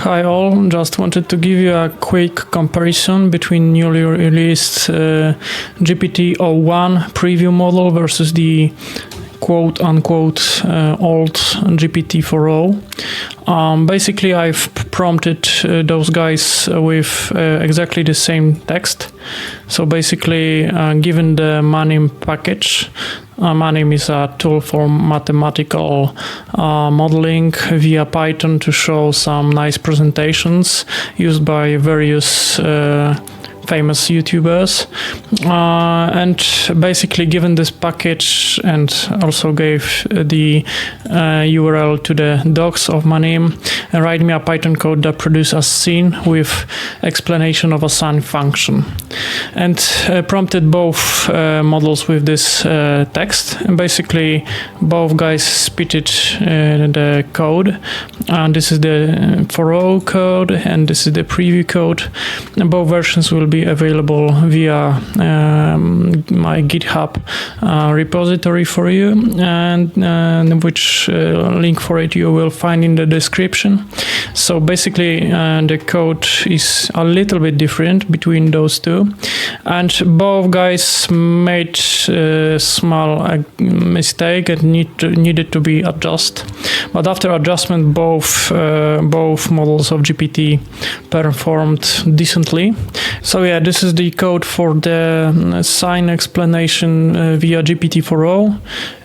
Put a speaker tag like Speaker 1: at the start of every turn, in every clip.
Speaker 1: Hi all, just wanted to give you a quick comparison between newly released GPT-o1 preview model versus the quote-unquote old GPT-4o. Basically, I've prompted those guys with exactly the same text. So basically, given the Manim package, Manim is a tool for mathematical modeling via Python to show some nice presentations used by various famous YouTubers, and basically given this package and also gave the URL to the docs of Manim, and write me a Python code that produces a scene with explanation of a sine function, and prompted both models with this text, and basically both guys spitted the code, and this is the 4o code and this is the preview code, and both versions will be available via my GitHub repository for you, and which link for it you will find in the description. So basically the code is a little bit different between those two, and both guys made a small mistake and needed to be adjusted, but after adjustment both models of GPT performed decently. So yeah, this is the code for the sine explanation via GPT-4o,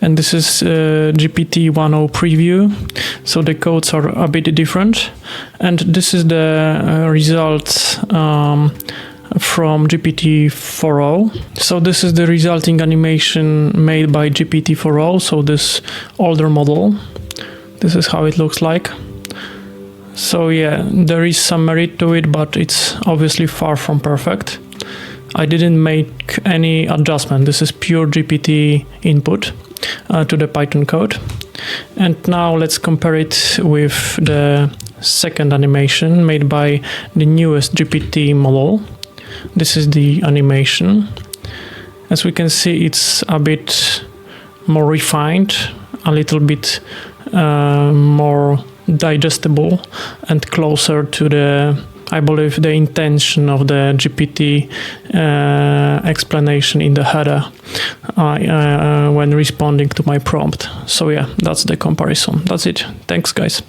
Speaker 1: and this is GPT-1o preview. So the codes are a bit different, and this is the result from GPT-4o. So this is the resulting animation made by GPT-4o, so this older model. This is how it looks like. So yeah, there is some merit to it, but it's obviously far from perfect. I didn't make any adjustment. This is pure GPT input to the Python code. And now let's compare it with the second animation made by the newest GPT model. This is the animation. As we can see, it's a bit more refined, a little bit more digestible, and closer to the, I believe, the intention of the GPT explanation in the header when responding to my prompt. So yeah, that's the comparison. That's it. Thanks, guys.